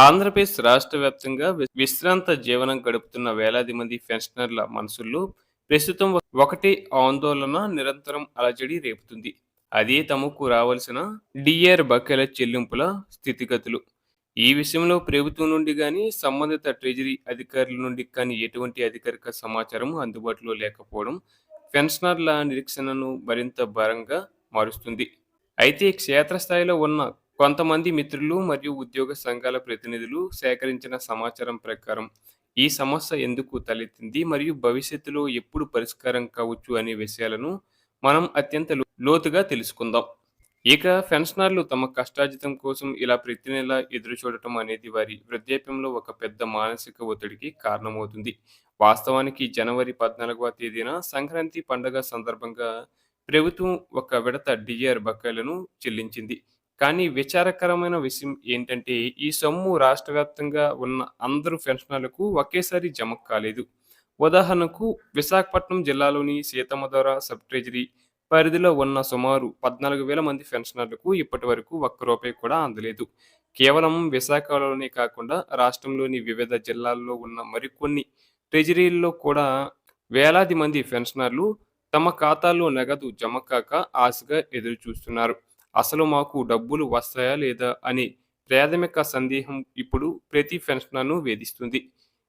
ఆంధ్రప్రదేశ్ రాష్ట్ర వ్యాప్తంగా విశ్రాంత జీవనం గడుపుతున్న వేలాది మంది పెన్షనర్ల మనసుల్లో ప్రస్తుతం ఒకటే ఆందోళన నిరంతరం అలజడి రేపుతుంది. అదే తమకు రావాల్సిన డిఆర్ బకాయిల చెల్లింపుల స్థితిగతులు. ఈ విషయంలో ప్రభుత్వం నుండి గాని, సంబంధిత ట్రెజరీ అధికారుల నుండి కానీ ఎటువంటి అధికారిక సమాచారం అందుబాటులో లేకపోవడం పెన్షనర్ల నిరీక్షణను మరింత భారంగా మారుస్తుంది. అయితే క్షేత్రస్థాయిలో ఉన్న కొంతమంది మిత్రులు మరియు ఉద్యోగ సంఘాల ప్రతినిధులు సేకరించిన సమాచారం ప్రకారం ఈ సమస్య ఎందుకు తలెత్తింది మరియు భవిష్యత్తులో ఎప్పుడు పరిష్కారం కావచ్చు అనే విషయాలను మనం అత్యంత లోతుగా తెలుసుకుందాం. ఇక పెన్షనర్లు తమ కష్టార్జితం కోసం ఇలా ప్రతి నెల ఎదురు చూడటం అనేది వారి వృద్ధాప్యంలో ఒక పెద్ద మానసిక ఒత్తిడికి కారణమవుతుంది. వాస్తవానికి జనవరి 14వ తేదీన సంక్రాంతి పండుగ సందర్భంగా ప్రభుత్వం ఒక విడత డిఆర్ బకాయిలను చెల్లించింది. కానీ విచారకరమైన విషయం ఏంటంటే ఈ సొమ్ము రాష్ట్ర వ్యాప్తంగా ఉన్న అందరూ పెన్షనర్లకు ఒకేసారి జమ కాలేదు. ఉదాహరణకు విశాఖపట్నం జిల్లాలోని సీతమ్మధార సబ్ ట్రెజరీ పరిధిలో ఉన్న సుమారు 14,000 మంది పెన్షనర్లకు ఇప్పటి వరకు ఒక్క రూపాయి కూడా అందలేదు. కేవలం విశాఖలోనే కాకుండా రాష్ట్రంలోని వివిధ జిల్లాల్లో ఉన్న మరికొన్ని ట్రెజరీల్లో కూడా వేలాది మంది పెన్షనర్లు తమ ఖాతాల్లో నగదు జమ కాక ఆశగా ఎదురుచూస్తున్నారు. అసలు మాకు డబ్బులు వస్తాయా లేదా అనే ప్రాథమిక సందేహం ఇప్పుడు ప్రతి పెన్షనర్ను వేధిస్తుంది.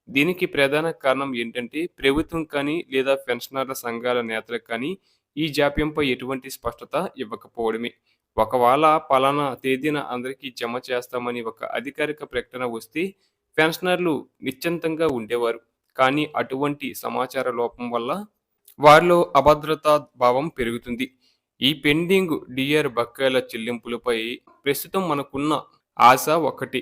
దీనికి ప్రధాన కారణం ఏంటంటే ప్రభుత్వం కానీ లేదా పెన్షనర్ల సంఘాల నేతలకు కానీ ఈ జాప్యంపై ఎటువంటి స్పష్టత ఇవ్వకపోవడమే. ఒకవేళ పలానా తేదీన అందరికీ జమ చేస్తామని ఒక అధికారిక ప్రకటన వస్తే పెన్షనర్లు నిశ్చింతంగా ఉండేవారు. కానీ అటువంటి సమాచార లోపం వల్ల వారిలో అభద్రతా భావం పెరుగుతుంది. ఈ పెండింగ్ డిఆర్ బకాయిల చెల్లింపులపై ప్రస్తుతం మనకున్న ఆశ ఒకటి.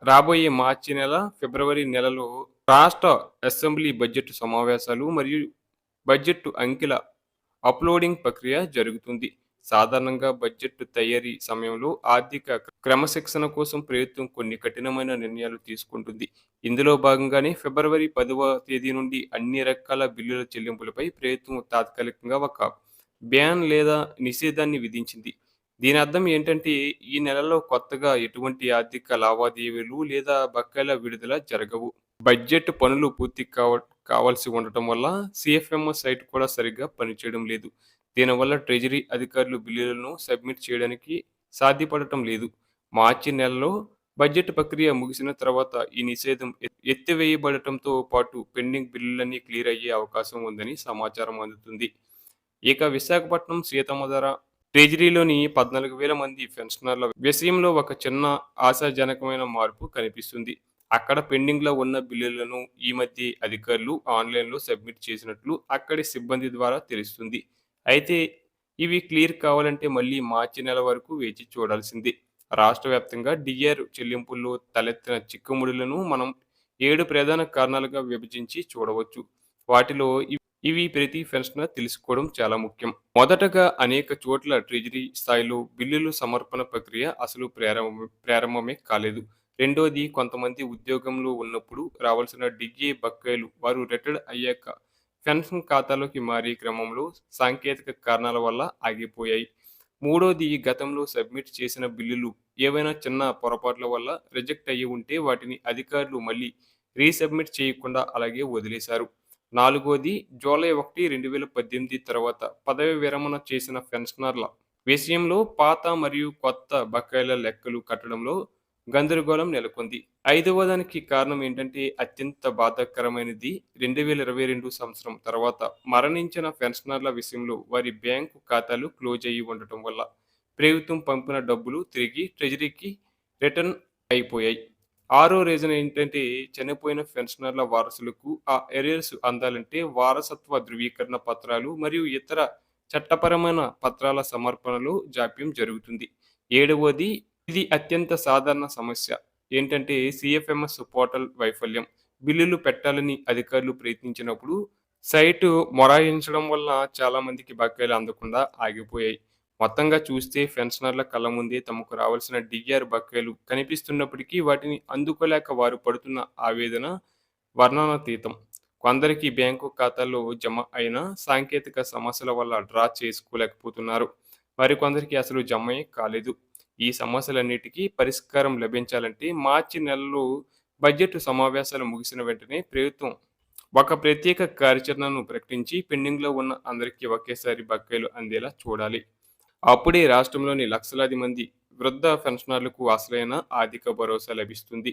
రాబోయే మార్చి నెల, ఫిబ్రవరి నెలలో రాష్ట్ర అసెంబ్లీ బడ్జెట్ సమావేశాలు మరియు బడ్జెట్ అంకెల అప్లోడింగ్ ప్రక్రియ జరుగుతుంది. సాధారణంగా బడ్జెట్ తయారీ సమయంలో ఆర్థిక క్రమశిక్షణ కోసం ప్రభుత్వం కొన్ని కఠినమైన నిర్ణయాలు తీసుకుంటుంది. ఇందులో భాగంగానే ఫిబ్రవరి 10వ తేదీ నుండి అన్ని రకాల బిల్లుల చెల్లింపులపై ప్రభుత్వం తాత్కాలికంగా ఒక బ్యాన్ లేదా నిషేధాన్ని విధించింది. దీని అర్థం ఏంటంటే ఈ నెలలో కొత్తగా ఎటువంటి ఆర్థిక లావాదేవీలు లేదా బకాయిల విడుదల జరగవు. బడ్జెట్ పనులు పూర్తి కావాల్సి ఉండటం వల్ల సిఎఫ్ఎంఎస్ సైట్ కూడా సరిగ్గా పనిచేయడం లేదు. దీనివల్ల ట్రెజరీ అధికారులు బిల్లులను సబ్మిట్ చేయడానికి సాధ్యపడటం లేదు. మార్చి నెలలో బడ్జెట్ ప్రక్రియ ముగిసిన తర్వాత ఈ నిషేధం ఎత్తివేయబడటంతో పాటు పెండింగ్ బిల్లులన్నీ క్లియర్ అయ్యే అవకాశం ఉందని సమాచారం అందుతుంది. ఇక విశాఖపట్నం సీతమ్మధార ట్రెజరీలోని 14,000 మంది పెన్షనర్ల విషయంలో ఒక చిన్న ఆశాజనకమైన మార్పు కనిపిస్తుంది. అక్కడ పెండింగ్లో ఉన్న బిల్లులను ఈ మధ్య అధికారులు ఆన్లైన్లో సబ్మిట్ చేసినట్లు అక్కడి సిబ్బంది ద్వారా తెలుస్తుంది. అయితే ఇవి క్లియర్ కావాలంటే మళ్ళీ మార్చి నెల వరకు వేచి చూడాల్సిందే. రాష్ట్ర వ్యాప్తంగా డిఆర్ చెల్లింపుల్లో తలెత్తిన చిక్కుముడులను మనం 7 ప్రధాన కారణాలుగా విభజించి చూడవచ్చు. వాటిలో ఇవి ప్రతి పెన్షనర్ తెలుసుకోవడం చాలా ముఖ్యం. మొదటగా అనేక చోట్ల ట్రెజరీ స్థాయిలో బిల్లుల సమర్పణ ప్రక్రియ అసలు ప్రారంభమే కాలేదు. రెండోది, కొంతమంది ఉద్యోగంలో ఉన్నప్పుడు రావాల్సిన డిఏ బకాయిలు వారు రిటైర్డ్ అయ్యాక పెన్షన్ ఖాతాలోకి మారే క్రమంలో సాంకేతిక కారణాల వల్ల ఆగిపోయాయి. మూడోది, గతంలో సబ్మిట్ చేసిన బిల్లులు ఏవైనా చిన్న పొరపాట్ల వల్ల రిజెక్ట్ అయ్యి ఉంటే వాటిని అధికారులు మళ్ళీ రీసబ్మిట్ చేయకుండా అలాగే వదిలేశారు. నాలుగోది, జూలై 1, 2018 తర్వాత పదవి విరమణ చేసిన పెన్షనర్ల విషయంలో పాత మరియు కొత్త బకాయిల లెక్కలు కట్టడంలో గందరగోళం నెలకొంది. ఐదవ దానికి కారణం ఏంటంటే అత్యంత బాధాకరమైనది, 2022 సంవత్సరం తర్వాత మరణించిన పెన్షనర్ల విషయంలో వారి బ్యాంకు ఖాతాలు క్లోజ్ అయ్యి ఉండటం వల్ల ప్రభుత్వం పంపిన డబ్బులు తిరిగి ట్రెజరీకి రిటర్న్ అయిపోయాయి. ఆరో రీజన్ ఏంటంటే చనిపోయిన పెన్షనర్ల వారసులకు ఆ ఎరియర్స్ అందాలంటే వారసత్వ ధృవీకరణ పత్రాలు మరియు ఇతర చట్టపరమైన పత్రాల సమర్పణలో జాప్యం జరుగుతుంది. ఏడవది, ఇది అత్యంత సాధారణ సమస్య ఏంటంటే సిఎఫ్ఎంఎస్ పోర్టల్ వైఫల్యం. బిల్లులు పెట్టాలని అధికారులు ప్రయత్నించినప్పుడు సైటు మొరాయించడం వల్ల చాలా మందికి బకాయిలు అందకుండా ఆగిపోయాయి. మొత్తంగా చూస్తే పెన్షనర్ల కళ్ళ ముందే తమకు రావాల్సిన డిఆర్ బకాయిలు కనిపిస్తున్నప్పటికీ వాటిని అందుకోలేక వారు పడుతున్న ఆవేదన వర్ణనాతీతం. కొందరికి బ్యాంకు ఖాతాల్లో జమ అయిన సాంకేతిక సమస్యల వల్ల డ్రా చేసుకోలేకపోతున్నారు. మరికొందరికి అసలు జమే కాలేదు. ఈ సమస్యలన్నిటికీ పరిష్కారం లభించాలంటే మార్చి నెలలో బడ్జెట్ సమావేశాలు ముగిసిన వెంటనే ప్రభుత్వం ఒక ప్రత్యేక కార్యాచరణను ప్రకటించి పెండింగ్‌లో ఉన్న అందరికీ ఒకేసారి బకాయిలు అందేలా చూడాలి. అప్పుడే రాష్ట్రంలోని లక్షలాది మంది వృద్ధ పెన్షనర్లకు అసలైన ఆర్థిక భరోసా లభిస్తుంది.